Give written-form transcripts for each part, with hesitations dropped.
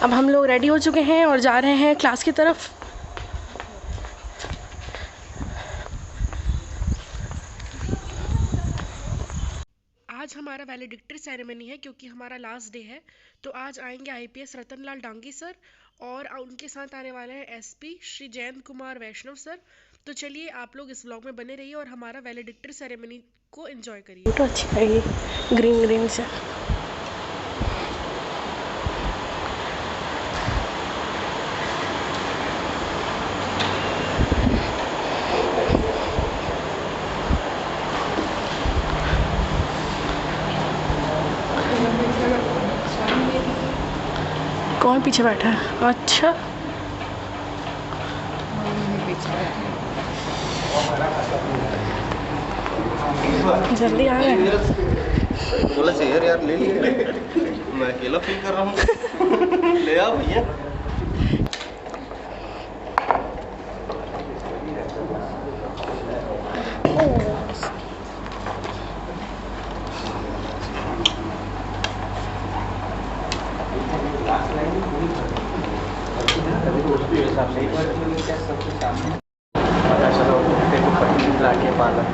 अब हम लोग रेडी हो चुके हैं और जा रहे हैं क्लास की तरफ। आज हमारा वैलेडिक्टरी सेरेमनी है क्योंकि हमारा लास्ट डे है। तो आज आएंगे IPS रतनलाल डांगी सर और उनके साथ आने वाले हैं SP श्री जयंत कुमार वैष्णव सर। तो चलिए आप लोग इस व्लॉग में बने रहिए और हमारा वैलेडिक्टरी सेरेमनी को एंजॉय करिए। तो अच्छी लगेगी ग्रीन ग्रीन से। कौन पीछे बैठा है? अच्छा जल्दी आ गए। बोला शेयर यार ले लिए। मैं अकेला फील कर रहा हूँ। ले आओ भैया। लाके पालक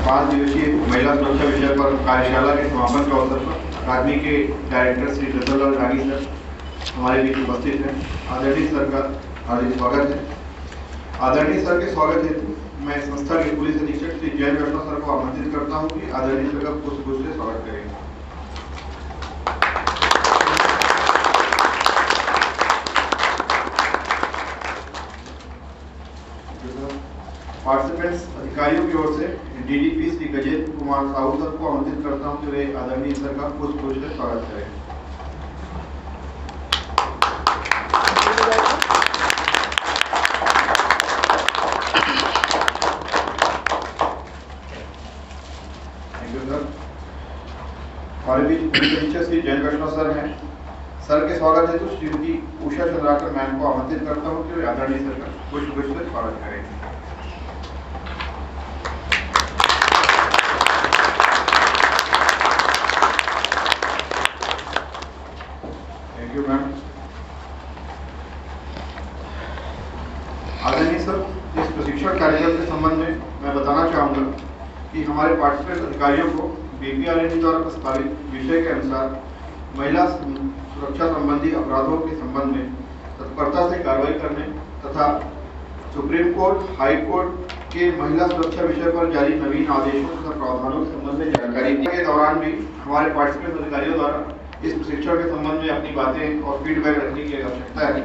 पाँच दिवसीय महिला सुरक्षा विषय पर कार्यशाला के समापन के अवसर पर अकादमी के डायरेक्टर श्री रतनलाल डांगी सर हमारे बीच उपस्थित हैं। आदरणीय सर का हार्दिक स्वागत है। आदरणीय सर के स्वागत हेतु मैं संस्था के पुलिस अधीक्षक श्री जयंत वैष्णव सर को आमंत्रित करता हूं कि आदरणीय सर का पुष्प से स्वागत करें। पार्टिसिपेंट्स अधिकारियों की ओर से DDP श्री गजेंद्र कुमार साहू सर को आमंत्रित करता हूं कि वे आदरणीय सर का पुष्प से स्वागत करें। हमारे बीच पुलिस अधीक्षक श्री जयंत वैष्णव सर हैं। सर के स्वागत हेतु श्रीमती उषा चंद्राकर मैम को आमंत्रित करता हूं कि वे आदरणीय सर का पुष्प से स्वागत करें। Thank you ma'am. आदरणीय सर, इस प्रशिक्षण कार्यक्रम के संबंध में मैं बताना चाहूंगा कि हमारे पार्टिसिपेंट अधिकारियों को BPRND द्वारा प्रस्तावित विषय के अनुसार महिला सुरक्षा संबंधी अपराधों के संबंध में तत्परता से कार्रवाई करने तथा सुप्रीम कोर्ट, हाई कोर्ट के महिला सुरक्षा विषय पर जारी नवीन आदेशों तथा प्रावधानों के संबंध में जानकारी के दौरान भी हमारे पार्टिसिपेंट अधिकारियों द्वारा इस प्रशिक्षण के संबंध में अपनी बातें और फीडबैक रखने की आवश्यकता है।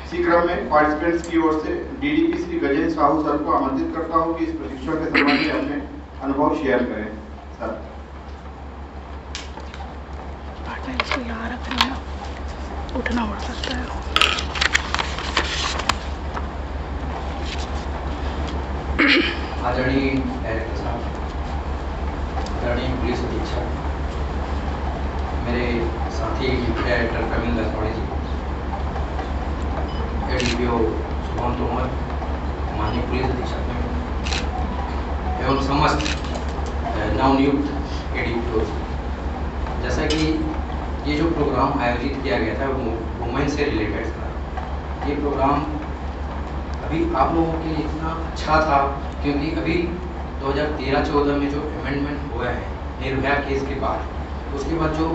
इसी क्रम में पार्टिसिपेंट्स की ओर से DDP श्री गजेंद्र साहू सर को आमंत्रित करता हूँ कि इस प्रशिक्षण के संबंध में अपने अनुभव शेयर करें। सर इसको यहाँ रखना है, उठना पड़ सकता है। आदरणीय डायरेक्टर साहब, आदरणीय पुलिस अधीक्षक, मेरे साथी डायरेक्टर प्रवीण लखवाड़े जी, ADPO शुभम तोमर, माननीय पुलिस अधीक्षक एवं समस्त नवनियुक्त ADPO, जैसा कि ये जो प्रोग्राम आयोजित किया गया था वो वुमेन से रिलेटेड था। ये प्रोग्राम अभी आप लोगों के लिए इतना अच्छा था क्योंकि अभी 2013-14 में जो अमेंडमेंट हुआ है निर्भया केस के बाद, उसके बाद जो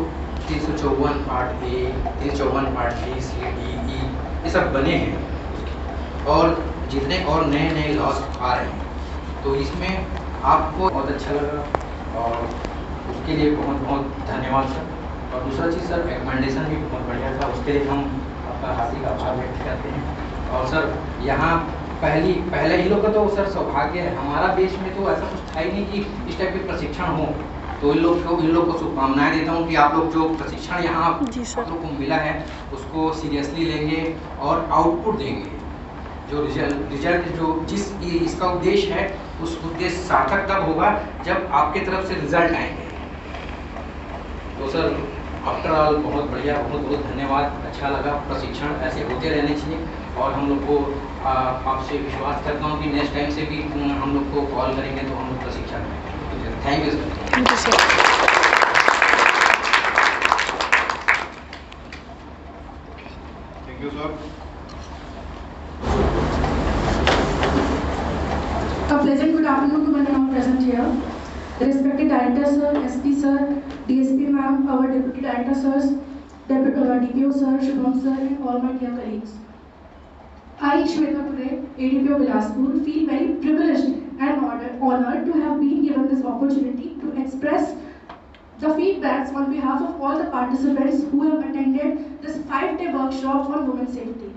354 part A, 354 part B, C, D, E ये सब बने हैं और जितने और नए नए लॉज आ रहे हैं, तो इसमें आपको बहुत अच्छा लगा और उसके लिए बहुत बहुत धन्यवाद सर। और दूसरा चीज़ सर, रिकमेंडेशन भी बहुत बढ़िया था, उसके लिए हम आपका हार्दिक आभार व्यक्त करते हैं। और सर यहाँ पहले इन लोग का तो सर सौभाग्य है, हमारा देश में तो ऐसा कुछ था ही नहीं कि इस टाइप के प्रशिक्षण हो, तो इन लोग को शुभकामनाएं देता हूँ कि आप लोग जो प्रशिक्षण यहाँ आप लोग को मिला है उसको सीरियसली लेंगे और आउटपुट देंगे। जो रिजल्ट जो जिस इसका उद्देश्य है उस उद्देश्य सार्थक तब होगा जब आपके तरफ से रिजल्ट आएंगे। तो सर आफ्टर ऑल बहुत बढ़िया, बहुत बहुत धन्यवाद, अच्छा लगा। प्रशिक्षण ऐसे होते रहने चाहिए और हम लोग को आपसे विश्वास करता हूँ कि नेक्स्ट टाइम से भी हम लोग को कॉल करेंगे तो हम लोग प्रशिक्षण देंगे। Thank you sir. Thank you sir. Thank you, sir. A pleasant good afternoon to everyone now present here. The respected director sir, SP sir, DSP ma'am, our deputy director sirs, DPO sir, Shubham sir, and all my dear colleagues. I, Shweta today, ADPO Bilaspur, feel very privileged and honored to have been given this opportunity to express the feedbacks on behalf of all the participants who have attended this 5-day workshop on women safety.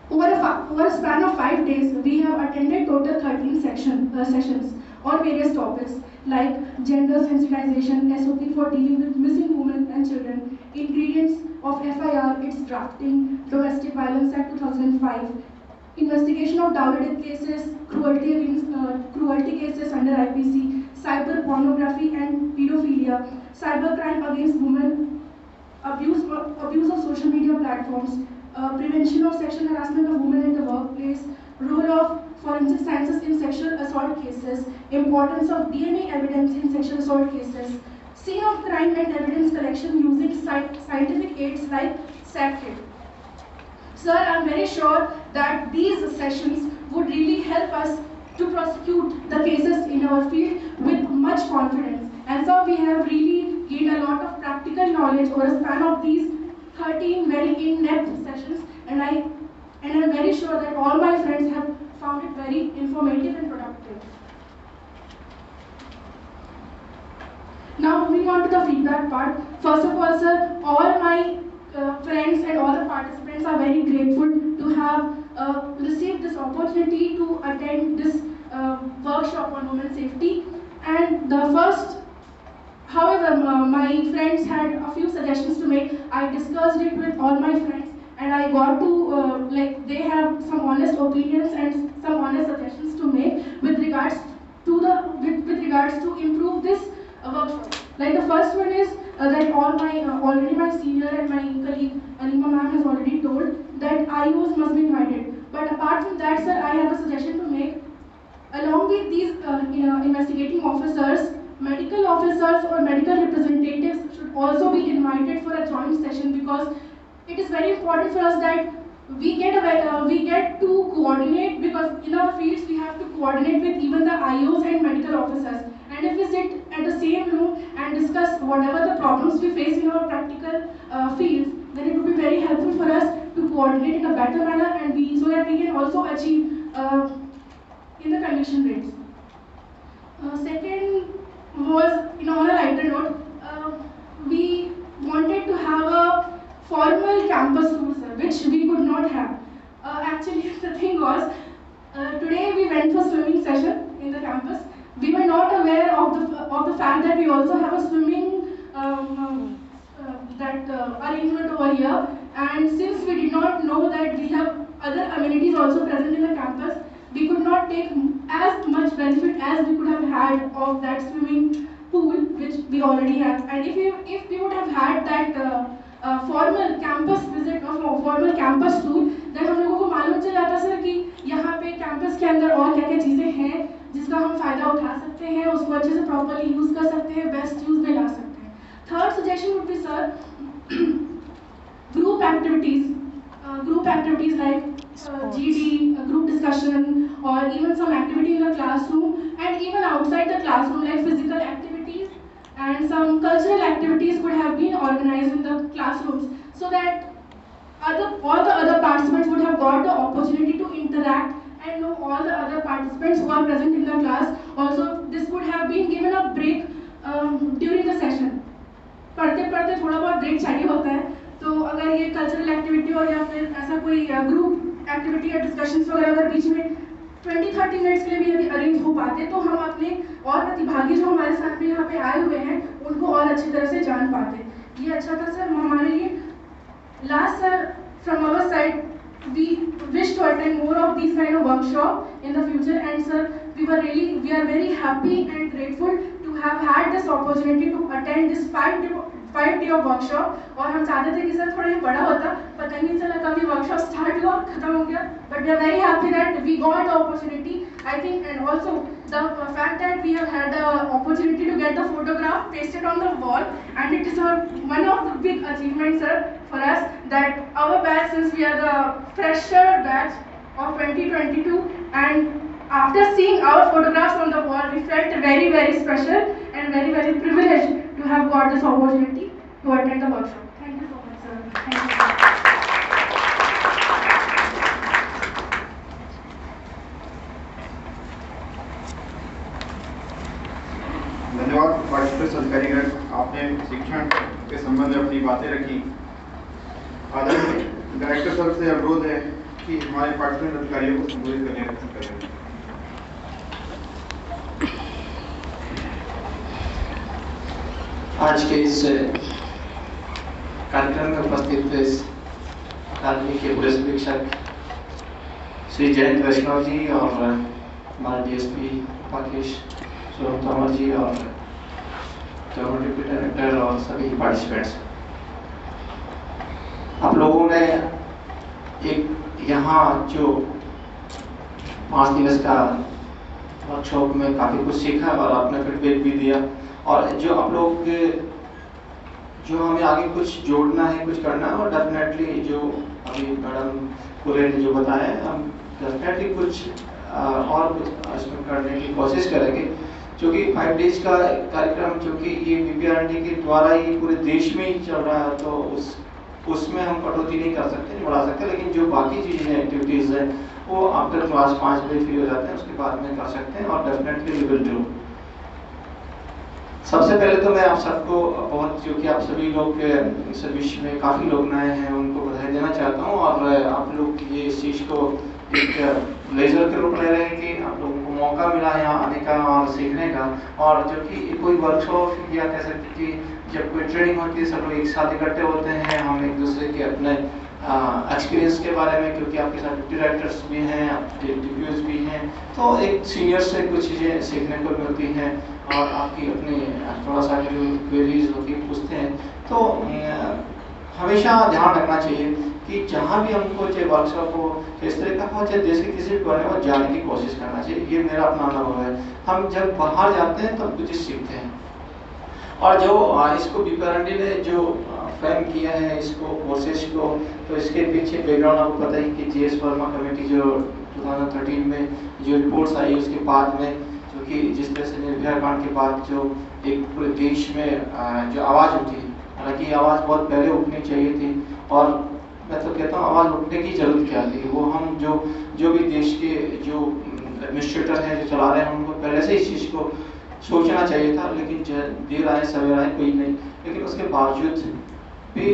Over a span of 5 days, we have attended total 13 sessions on various topics like gender sensitization, SOP for dealing with missing women and children, ingredients of FIR, its drafting, Domestic Violence Act 2005, investigation of dowry cases, cruelty cases under IPC, cyber pornography and pedophilia, cybercrime against women, abuse of social media platforms, prevention of sexual harassment of women in the workplace, role of forensic sciences in sexual assault cases, importance of DNA evidence in sexual assault cases, scene of crime and evidence collection using scientific aids like SACKIT. Sir, I am very sure that these sessions would really help us to prosecute the cases in our field with much confidence. And so we have really gained a lot of practical knowledge over a span of these 13 very in-depth sessions, and I'm very sure that all my friends have found it very informative and productive. Now moving on to the feedback part. First of all, sir, all my friends and all the participants are very grateful to have received this opportunity to attend this workshop on women safety. And the first, however, my friends had a few suggestions to make. I discussed it with all my friends, and I got to they have some honest opinions and some honest suggestions to make with regards to improve this workshop. Like the first one is that already my senior and my colleague Alima ma'am has already told that IOs must be invited. But apart from that, sir, I have a suggestion to make. Along with these investigating officers, medical officers or medical representatives should also be invited for a joint session, because it is very important for us that we get to coordinate, because in our fields we have to coordinate with even the IOs and medical officers. And if we sit at the same room and discuss whatever the problems we face in our practical fields, then it would be very helpful for us to coordinate in a better manner, and so that we can also achieve in the conviction rates. Second was, on a lighter note, we wanted to have a formal campus tour, sir, which we could not have. Actually, the thing was, today we went for swimming session in the campus. We were not aware of the fact that we also have a swimming arrangement over here. And since we did not know that we have other amenities also present in the campus, we could not take as much benefit as we could have had of that swimming pool, which we already have. And if we would have had that formal campus visit or formal campus tour, then हम लोगों को मालूम चल जाता sir कि यहाँ पे campus के अंदर और क्या क्या चीज़ें हैं जिसका हम फायदा उठा सकते हैं, उसको अच्छे से प्रॉपर्ली यूज़ कर सकते हैं, बेस्ट यूज़ में ला सकते हैं. Third suggestion would be, sir, group activities like GD, group discussion, or even some activity in the classroom, and even outside the classroom like physical activities and some cultural activities could have been organized in the classrooms, so that all the other participants would have got the opportunity to interact and know all the other participants who are present in the class. Also, this would have been given a break during the session. पढ़ते पढ़ते थोड़ा बहुत break चाहिए होता है, तो अगर ये कल्चरल एक्टिविटी हो या फिर ऐसा कोई ग्रुप एक्टिविटी या डिस्कशंस वगैरह अगर बीच में 20-30 मिनट्स के लिए भी यदि अरेंज हो पाते, तो हम अपने और प्रतिभागी जो हमारे साथ में यहाँ पे आए हुए हैं उनको और अच्छी तरह से जान पाते. ये अच्छा था सर हमारे लिए. Last, sir, from our side, we wish to attend more of these kind of workshop in the future, and sir, we are very happy and grateful to have had this opportunity to attend this 5 day of workshop. और हम चाहते थे कि sir थोड़ा ये बड़ा होता, पता नहीं चला कभी वर्कशॉप स्टार्ट हुआ खत्म हो गया, but we are very happy that we got the opportunity, I think, and also the fact that we have had the opportunity to get the photograph pasted on the wall, and it is one of the big achievements, sir, for us, that our batch, since we are the fresher batch of 2022, and after seeing our photographs on the wall, we felt very, very special and very, very privileged to have got this opportunity to attend the workshop. Thank you so much, sir. Thank you. धन्यवाद participants अधिकारीगण, आपने शिक्षण के संबंध में अपनी बातें रखी। आदरणीय डायरेक्टर सर से अनुरोध है कि हमारे पार्टिसिपेंट अधिकारियों को संबोधित करने का प्रयत्न करें। आज के इस कार्यक्रम में उपस्थित इस अकादमी के पुलिस अधीक्षक श्री जयंत वैष्णव जी और हमारे डीएसपी राकेश तोमर जी और डिप्टी डायरेक्टर और सभी पार्टिसिपेंट्स, आप लोगों ने एक यहाँ जो 5 दिवस का वर्कशॉप में काफ़ी कुछ सीखा और आपने फीडबैक भी दिया, और जो आप लोग जो हमें आगे कुछ जोड़ना है, कुछ करना है, और डेफिनेटली जो अभी मैडम कुरे ने जो बताया, हम डेफिनेटली कुछ और कुछ इसमें करने की कोशिश करेंगे, क्योंकि 5 डेज का कार्यक्रम जो कि ये बीपीआरएनडी के द्वारा ही पूरे देश में ही चल रहा है, तो उसमें हम कटौती नहीं कर सकते, नहीं बढ़ा सकते, लेकिन जो बाकी चीज़ें एक्टिविटीज़ हैं वो आफ्टर क्लास 5 बजे फ्री हो जाते हैं, उसके बाद में कर सकते हैं, और डेफिनेटली वी विल डू। सबसे पहले तो मैं आप सबको बहुत, जो कि आप सभी लोग इस विषय में काफ़ी लोग नए हैं, उनको बधाई देना चाहता हूँ, और आप लोग ये इस चीज़ को एक लेजर के रूप में ले रहे हैं कि आप लोगों को मौका मिला है यहाँ आने का और सीखने का, और जो कि कोई वर्कशॉप या कह सकते कि जब कोई ट्रेनिंग होती है सब लोग एक साथ इकट्ठे होते हैं, हम एक दूसरे के अपने एक्सपीरियंस के बारे में, क्योंकि आपके साथ डायरेक्टर्स भी हैं, डिप्यूज भी हैं, तो एक सीनियर से कुछ चीज़ें सीखने को मिलती हैं, और आपकी अपनी थोड़ा सा जो क्वेरीज होती है पूछते हैं, तो हमेशा ध्यान रखना चाहिए कि जहाँ भी हमको चाहे वर्कशॉप हो, इस तरह का हो, चाहे देश के किसी भी कोने में जाने की कोशिश करना चाहिए। ये मेरा अपना अनुभव है। हम जब बाहर जाते हैं तब कुछ सीखते हैं, और जो इसको बीपीआरएनडी ने जो फ्रेम किया है इसको कोर्सेज को, तो इसके पीछे बैकग्राउंड आपको पता ही कि जीएस वर्मा कमेटी जो 2013 में जो रिपोर्ट्स आई, उसके बाद में जो कि जिस तरह से निर्भया कांड के बाद जो एक पूरे देश में जो आवाज़ उठी, हालांकि आवाज़ बहुत पहले उठनी चाहिए थी, और मैं तो कहता हूँ आवाज़ उठने की जरूरत क्या थी, वो हम जो भी देश के जो एडमिनिस्ट्रेटर हैं, जो चला रहे हैं, उनको पहले से इस चीज़ को सोचना चाहिए था, लेकिन देर आए सवेर आए कोई नहीं। लेकिन उसके बावजूद भी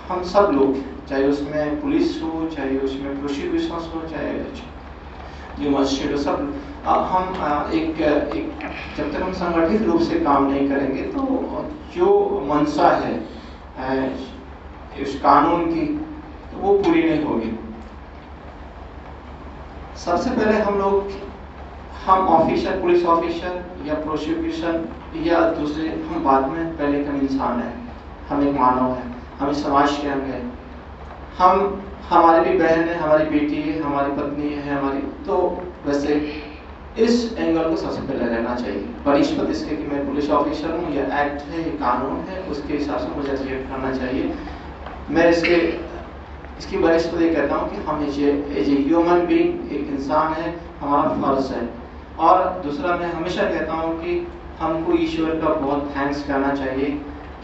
हम सब लोग, चाहे उसमें पुलिस हो, चाहे उसमें प्रोसिक्यूशन हो, चाहे जो मजिस्ट्रेट हो, सब हम एक जब तक हम संगठित रूप से काम नहीं करेंगे तो जो मंशा है इस कानून की, तो वो पूरी नहीं होगी। सबसे पहले हम ऑफिसर, पुलिस ऑफिसर या प्रोसिक्यूशन या दूसरे, हम बाद में, पहले हम इंसान है, हम एक मानव है, हम समाज के अंग है, हम हमारी भी बहन है, हमारी बेटी है, हमारी पत्नी है, हमारी, तो वैसे इस एंगल को सबसे पहले रहना चाहिए। बनिस्पत इसके कि मैं पुलिस ऑफिसर हूँ, यह एक्ट है, ये कानून है, उसके हिसाब से मुझे रिएक्ट करना चाहिए। मैं इसकी बनिस्पत ये कहता हूँ कि हम एज ए ह्यूमन बीइंग, एक इंसान है, हमारा फर्ज है। और दूसरा, मैं हमेशा कहता हूँ कि हमको ईश्वर का बहुत थैंक्स करना चाहिए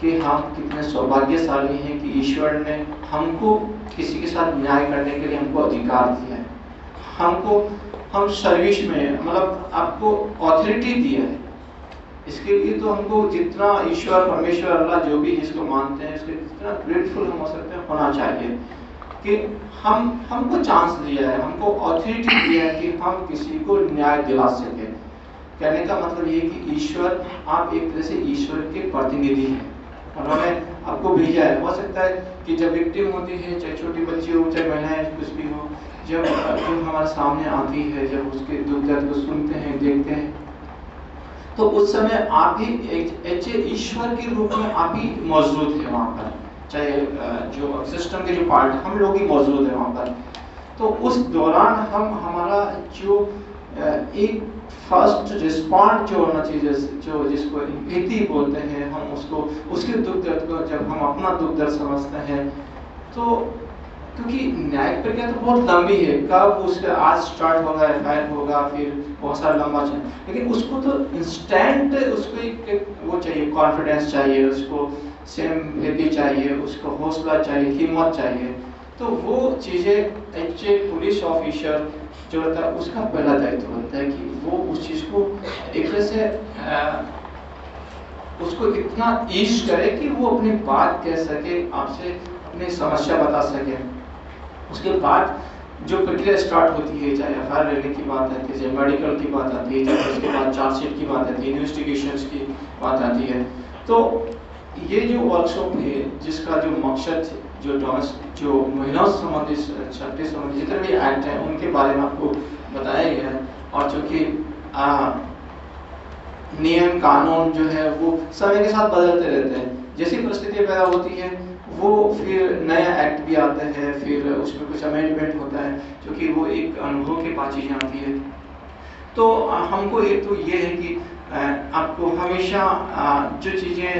कि हम कितने सौभाग्यशाली हैं कि ईश्वर ने हमको किसी के साथ न्याय करने के लिए हमको अधिकार दिया है, हम सर्विस में, मतलब आपको ऑथोरिटी दिया है। इसके लिए तो हमको जितना ईश्वर, परमेश्वर, अल्लाह, जो भी जिसको मानते हैं, इसके जितना ग्रेटफुल हम हो सकते हैं होना चाहिए कि हमको चांस दिया है, हमको ऑथोरिटी दिया है कि हम किसी को न्याय दिला सके। कहने का मतलब ये कि ईश्वर, आप एक तरह से ईश्वर के प्रतिनिधि हैं, उन्होंने आपको भेजा है। हो सकता है कि जब विक्टिम होती है, चाहे छोटी बच्ची हो, चाहे महिलाएं, कुछ भी हो, जब हमारे सामने आती है, जब उसके दुख दर्द को सुनते हैं, देखते हैं, तो उस समय आप ही एक ईश्वर के रूप में आप ही मौजूद है वहाँ पर। चाहे जो सिस्टम के जो पार्ट हम लोग ही मौजूद हैं वहाँ पर। तो उस दौरान हम हमारा जो एक फर्स्ट रिस्पॉन्ड जो होना चाहिए, जो जिसको एम्पैथी बोलते हैं, हम उसको उसके दुख दर्द को जब हम अपना दुख दर्द समझते हैं, तो क्योंकि न्यायिक प्रक्रिया तो बहुत लंबी है, कब उसका आज स्टार्ट होगा, एफआईआर होगा, फिर बहुत सारा लंबा चल, लेकिन उसको तो इंस्टेंट उसको एक वो चाहिए, कॉन्फिडेंस चाहिए, उसको सिम्पैथी चाहिए, उसको हौसला चाहिए, हिम्मत चाहिए। तो वो चीज़ें एक पुलिस ऑफिसर जो रहता है उसका पहला दायित्व होता है कि वो उस चीज़ को एक तरह से उसको इतना ईज करे कि वो अपनी बात कह सके, आपसे अपनी समस्या बता सके। उसके बाद जो प्रक्रिया स्टार्ट होती है, चाहे एफआईआर लेने की बात आती है, चाहे मेडिकल की बात आती है, चाहे उसके बाद चार्जशीट की बात आती है, इन्वेस्टिगेशंस की बात आती है, तो ये जो वर्कशॉप है जिसका जो मकसद जो महिलाओं संबंधित शक्ति संबंधित जितने भी एक्ट हैं उनके बारे में आपको बताया गया है, और चूँकि नियम कानून जो है वो समय के साथ बदलते रहते हैं, जैसी परिस्थितियाँ पैदा होती है वो फिर नया एक्ट भी आता है, फिर उसमें कुछ अमेंडमेंट होता है, क्योंकि वो एक अनुभव के पास चीज़ें आती है। तो हमको एक तो ये है कि आपको हमेशा जो चीज़ें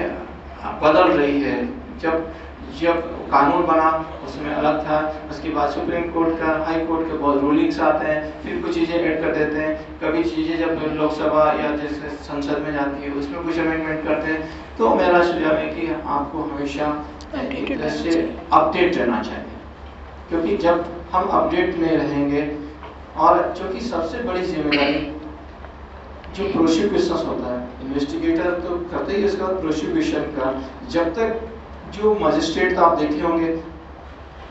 बदल रही है, जब कानून बना उसमें अलग था, उसके बाद सुप्रीम कोर्ट का, हाई कोर्ट के बहुत रूलिंग्स आते हैं, फिर कुछ चीज़ें ऐड कर देते हैं, कभी चीज़ें जब लोकसभा या जैसे संसद में जाती है उसमें कुछ अमेंडमेंट करते हैं। तो मेरा सुझाव है कि आपको हमेशा एक तरह से अपडेट रहना चाहिए, क्योंकि जब हम अपडेट में रहेंगे, और चूँकि सबसे बड़ी जिम्मेदारी जो प्रोसिक्यूशन होता है, इन्वेस्टिगेटर तो करते ही इसका प्रोसिक्यूशन का, जब तक जो मजिस्ट्रेट आप देखे होंगे,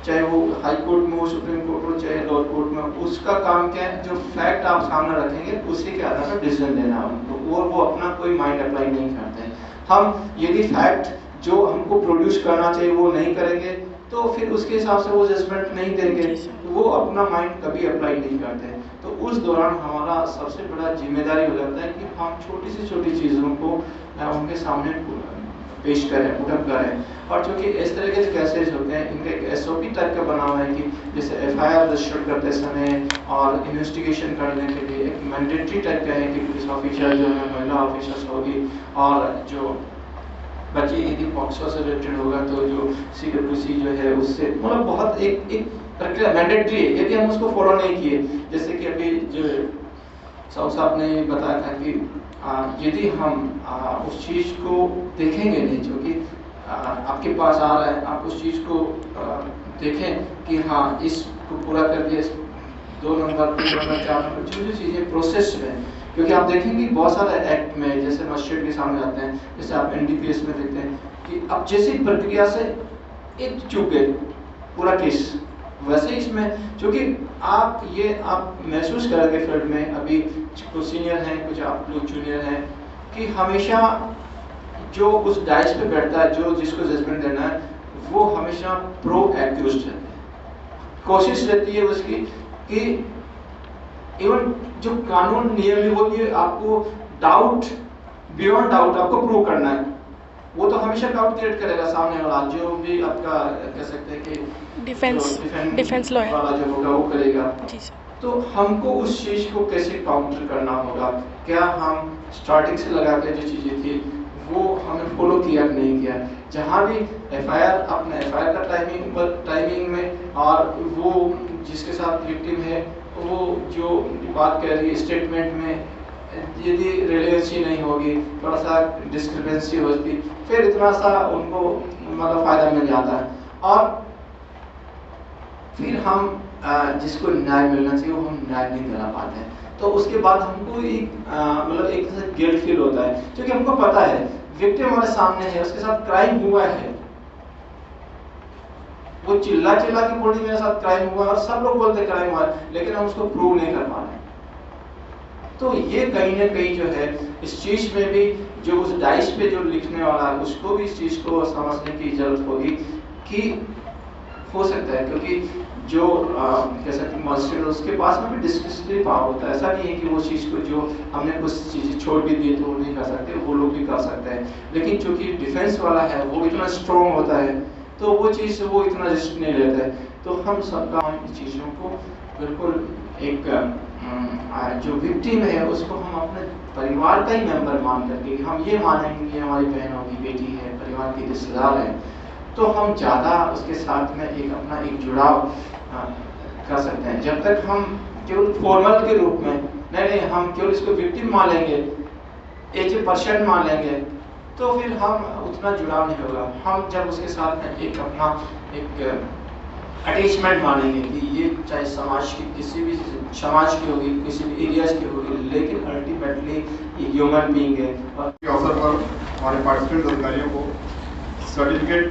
चाहे वो हाई कोर्ट में हो, सुप्रीम कोर्ट हो, चाहे लोअर कोर्ट में, उसका काम क्या है, जो फैक्ट आप सामने रखेंगे उसी के आधार पर डिसीजन देना उनको, और वो अपना कोई माइंड अप्लाई नहीं करते हैं। हम यदि फैक्ट जो हमको प्रोड्यूस करना चाहिए वो नहीं करेंगे, तो फिर उसके हिसाब से वो जजमेंट नहीं देंगे, तो वो अपना माइंड कभी अप्लाई नहीं करते। तो उस दौरान हमारा सबसे बड़ा जिम्मेदारी हो जाता है कि हम छोटी से छोटी चीज़ों को उनके सामने पेश करें, पुटअप करें। और चूँकि इस तरह के केसेस होते हैं, इनका एक एसओपी टाइप का बना हुआ है कि जैसे एफआईआर रजिस्टर करते समय और इन्वेस्टिगेशन करने के लिए एक मैंडेटरी टाइप का है कि पुलिस ऑफिसर जो है महिला ऑफिसर्स होगी, और जो बच्चे यदि पॉक्सो से रिलेटेड होगा तो जो सीडब्ल्यूसी जो है उससे, मतलब बहुत एक प्रक्रिया मैंडेटरी है, यदि हम उसको फॉलो नहीं किए, जैसे कि अभी जो साहु साहब ने बताया था कि यदि हम उस चीज़ को देखेंगे नहीं, जो कि आपके पास आ रहा है, आप उस चीज़ को देखें कि हाँ इसको पूरा कर दिया, 2 नंबर 3 नंबर 4 नंबर जो चीज़ें प्रोसेस में, क्योंकि आप देखेंगे बहुत सारे एक्ट में जैसे मजिस्ट्रेट के सामने आते हैं, जैसे आप एनडीपीएस में देखते हैं कि अब जैसी प्रक्रिया से एक चूक गए पूरा केस, वैसे इसमें क्योंकि आप महसूस करोगे फील्ड में, अभी कुछ सीनियर हैं, कुछ आप लोग जूनियर हैं, कि हमेशा जो उस डाइस पे बैठता है, जो जिसको जजमेंट देना है, वो हमेशा प्रो एक्यूज्ड रहते हैं। कोशिश रहती है उसकी कि इवन जो कानून नियम है वो भी आपको डाउट, बियॉन्ड डाउट आपको प्रूव करना है, वो तो हमेशा डाउट क्रिएट करेगा सामने वाला, जो भी आपका कह सकते हैं कि डिफेंस लॉयर वाला जो होगा वो करेगा। जी सर। तो हमको उस चीज़ को कैसे काउंटर करना होगा, क्या हम स्टार्टिंग से लगा के जो चीज़ें थी वो हमने फॉलो किया नहीं किया, जहाँ भी एफआईआर अपना एफआईआर का टाइमिंग में, और वो जिसके साथ विक्टिम है वो जो बात कह रही है स्टेटमेंट में यदि रिलेवेंसी नहीं होगी, थोड़ा सा डिस्क्रिपेंसी होती, फिर इतना सा उनको मतलब फ़ायदा मिल जाता है, और फिर हम जिसको न्याय मिलना चाहिए वो हम न्याय नहीं दिला पाते हैं। तो उसके बाद हमको मतलब एक तरह से गिल्ट फील होता है, क्योंकि हमको पता है विक्टिम हमारे सामने है, उसके साथ क्राइम हुआ है, वो चिल्ला के बोली मेरे साथ क्राइम हुआ, और सब लोग बोलते क्राइम हुआ, लेकिन हम उसको प्रूव नहीं कर पा रहे। तो ये कहीं ना कहीं जो है इस चीज में भी जो उस डाइस पे जो लिखने वाला है उसको भी इस चीज को समझने की जरूरत होगी कि हो सकता है, क्योंकि जो कह सकते मजिस्ट्रेट उसके पास में भी डिस्क्रिशनरी पावर होता है, ऐसा नहीं है कि वो चीज़ को जो हमने कुछ चीज़ें छोड़ भी दी तो वो नहीं कर सकते, वो लोग भी कर सकते हैं, लेकिन चूंकि डिफेंस वाला है वो इतना स्ट्रॉन्ग होता है तो वो चीज़ वो इतना रिस्क नहीं लेता है। तो हम सबका इन चीज़ों को बिल्कुल एक जो विक्टिम है उसको हम अपने परिवार का ही मेंबर मान करके हम ये मानेंगे कि हमारी बहनों की बेटी है, परिवार की रिश्तेदार है, तो हम ज़्यादा उसके साथ में एक अपना एक जुड़ाव कर सकते हैं। जब तक हम केवल फॉर्मल के रूप में नहीं हम केवल इसको विक्टिम मान लेंगे, एक पर्सन मान लेंगे, तो फिर हम उतना जुड़ाव नहीं होगा। हम जब उसके साथ में एक अपना एक अटैचमेंट मानेंगे कि ये चाहे समाज की किसी भी समाज की होगी, किसी भी एरियाज की होगी, लेकिन अल्टीमेटली ये ह्यूमन बीइंग है। और के अवसर पर हमारे पार्टिसिपेंट अधिकारियों को सर्टिफिकेट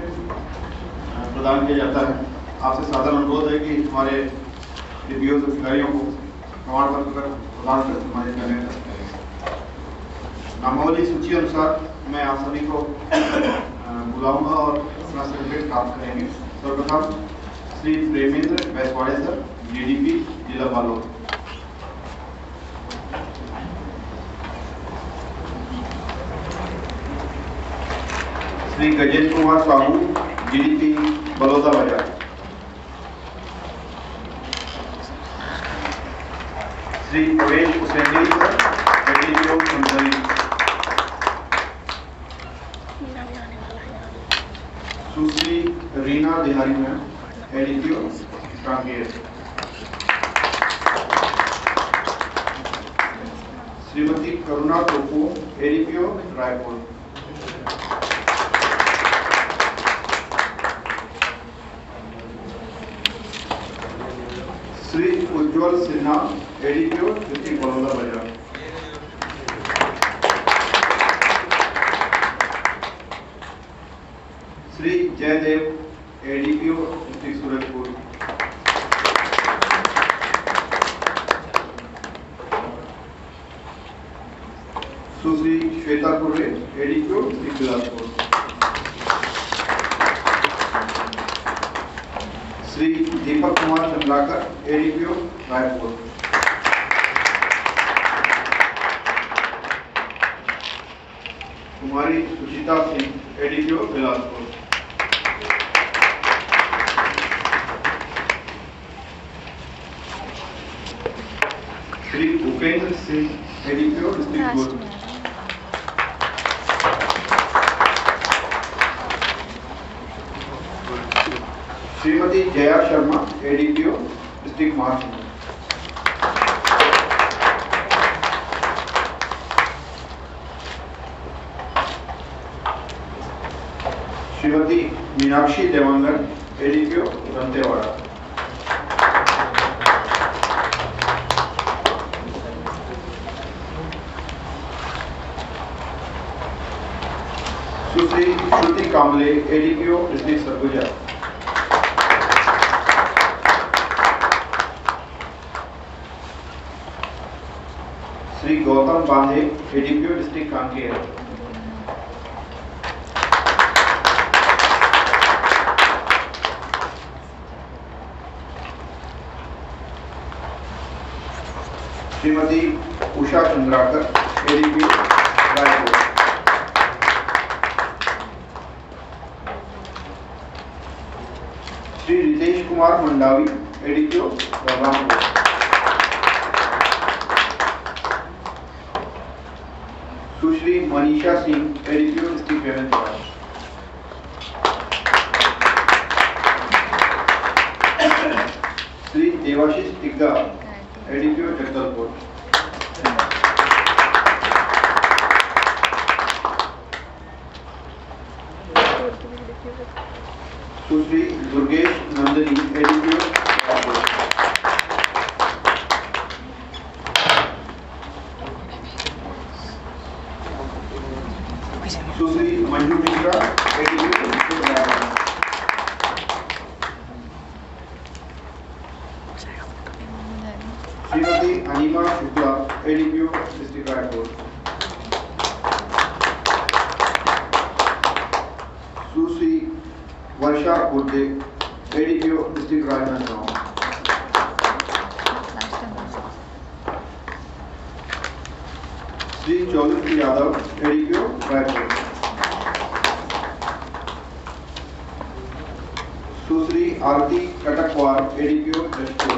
प्रदान किया जाता है। आपसे साधारण अनुरोध है कि हमारे डीपीओ अधिकारियों को प्रमाण पत्र प्रदान कर सम्मानित करें। नामावली सूची अनुसार मैं आप सभी को बुलाऊंगा और अपना सर्टिफिकेट प्राप्त करेंगे। सर्वप्रथम श्री प्रेमेंद्र बैसवाड़े सर, डीडीपी जिला Balod. Shri Gajendra Kumar Sahu, DDP Baloda Bazar. Shri Pravesh Husaini sir, DDP Kansari. Sushri Reena Bihari ma'am, ADPO Kanker. Shrimati Karuna Toppo, ADPO Raipur. Shri Ujjwal Sinha, ADPO district Baloda Bazar. Shri Jaidev, ADPO district Surajpur. Sushri Shweta Kurre, ADPO district Bilaspur. Shri Deepak Kumar Chandrakar, ADPO Raipur. Kumari Suchita Singh, ADPO Bilaspur. Shri Bhupendra Singh, ADPO district दुर्ग। Shrimati Jaya Sharma, ADPO district Mahasamund. Shrimati Meenakshi Dewangan, ADPO Dantewada. Sushri Shruti Kamle, ADPO district Surguja. Shri Gautam Bandhe, ADPO district Kanker. Shrimati Usha Chandrakar, ADPO Raipur. Shri Ritesh Kumar Mandavi, ADPO Balrampur. Sushri Manisha Singh, ADPO district Bemetara. Shri Devashish Tigga, ADPO Jagdalpur. Sushri Durgesh Nandini, ADPO Raipur. Sushri Manju Mishra, ADPO Raipur. Shrimati Anima Shukla, ADPO district Raipur. Sushri Varsha Gurde, ADPO district Rajnandgaon. Shri Chaudhary Yadav, ADPO Raipur. Aarti Katakwar ADPO Jashpur,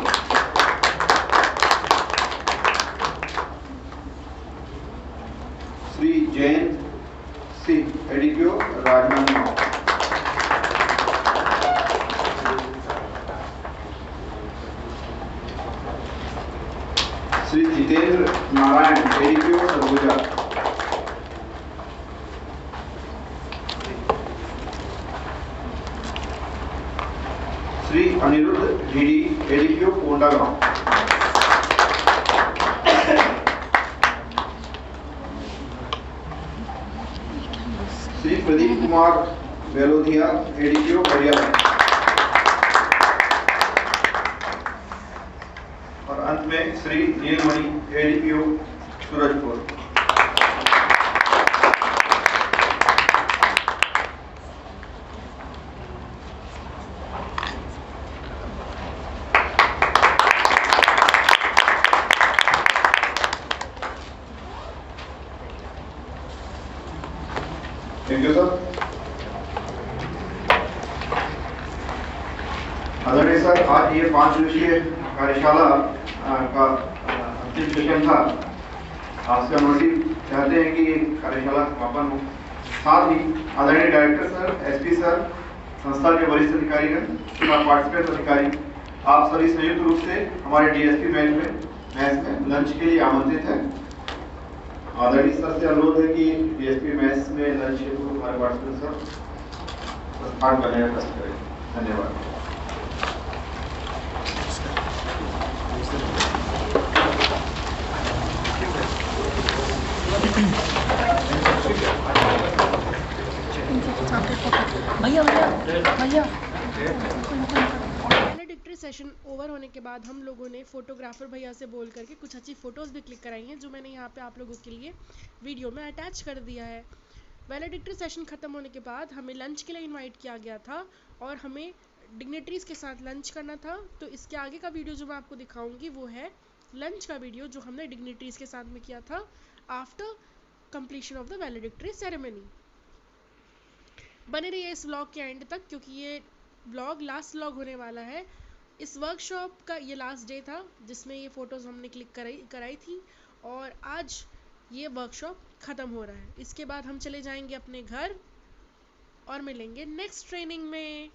Shri Jayant Singh ADPO Rajnandgaon, Shri Jitendra Narayan ADPO Surguja, Shri Aniruddh DD ADPO Kondagaon, Shri Pradeep Kumar Belodhiya ADPO Haryana, और अंत में Shri Neelmani ADPO Surajpur. Thank you sir. आदरणीय sir, आज ये 5 दिवसीय कार्यशाला का अंतिम सेशन था। आपसे अनुमति चाहते हैं कि ये कार्यशाला समापन हो। साथ ही आदरणीय डायरेक्टर सर, एसपी सर, संस्था के वरिष्ठ अधिकारीगण तथा पार्टिसिपेंट अधिकारी, आप सभी संयुक्त रूप से हमारे डीएसपी मैच में लंच के लिए आमंत्रित हैं। आदरणीय सर से अनुरोध है कि डीएसपी मैच में लंच हेतु हमारे पार्टिसिपेंट सर प्रस्थान करने का कष्ट करें। धन्यवाद। भैया वैलेडिक्टरी सेशन ओवर होने के बाद हम लोगों ने फोटोग्राफर भैया से बोल करके कुछ अच्छी फ़ोटोज़ भी क्लिक कराई हैं, जो मैंने यहाँ पे आप लोगों के लिए वीडियो में अटैच कर दिया है। वैलेडिक्टरी सेशन ख़त्म होने के बाद हमें लंच के लिए इनवाइट किया गया था और हमें डिग्नेटरीज़ के साथ लंच करना था। तो इसके आगे का वीडियो जो मैं आपको दिखाऊंगी वो है लंच का वीडियो, जो हमने डिग्नेटरीज़ के साथ में किया था after completion of the valedictory ceremony. बने रहिए इस व्लॉग के एंड तक, क्योंकि ये व्लॉग लास्ट व्लॉग होने वाला है। इस वर्कशॉप का ये लास्ट डे था जिसमें ये फ़ोटोज़ हमने क्लिक कराई थी, और आज ये वर्कशॉप ख़त्म हो रहा है। इसके बाद हम चले जाएंगे अपने घर और मिलेंगे नेक्स्ट ट्रेनिंग में।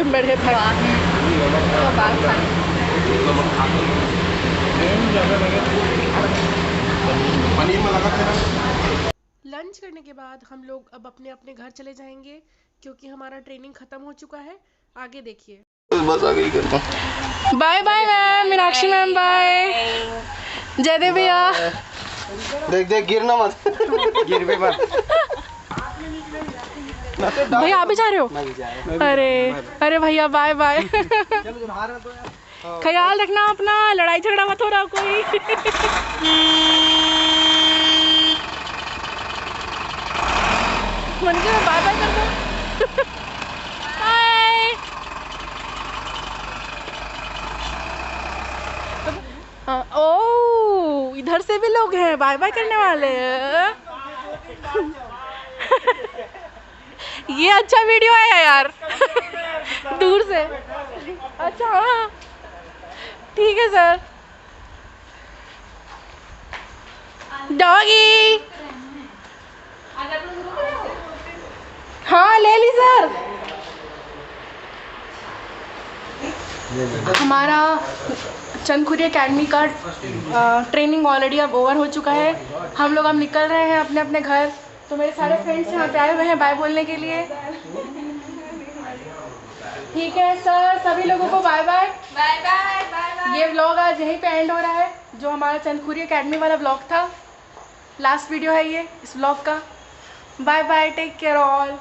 बैठे लंच करने के बाद हम लोग अब अपने अपने घर चले जाएंगे, क्योंकि हमारा ट्रेनिंग खत्म हो चुका है। आगे देखिए। बस आगे ही करता हूँ। Bye bye ma'am, Meenakshi ma'am bye. Jaidev भैया देख देख गिरना मत। गिर भी मत। भैया आप भी जा रहे हो? अरे अरे भैया बाय बाय। ख्याल रखना अपना, लड़ाई झगड़ा मत हो रहा कोई। मन के बाय बाय कर दो। बाय। ओ इधर से भी लोग हैं बाय बाय करने वाले। ये अच्छा वीडियो है यार। दूर से अच्छा हाँ ठीक है सर। डॉगी हाँ ले ली सर। हमारा चंदखुरी एकेडमी का ट्रेनिंग ऑलरेडी अब ओवर हो चुका है। हम लोग अब निकल रहे हैं अपने अपने घर। तो मेरे सारे फ्रेंड्स यहाँ पे आए हुए हैं बाय बोलने के लिए। ठीक है सर सभी लोगों को bye bye bye bye bye. ये व्लॉग आज यहीं पे एंड हो रहा है, जो हमारा चंदखुरी एकेडमी वाला व्लॉग था। लास्ट वीडियो है ये इस व्लॉग का। Bye bye take care all.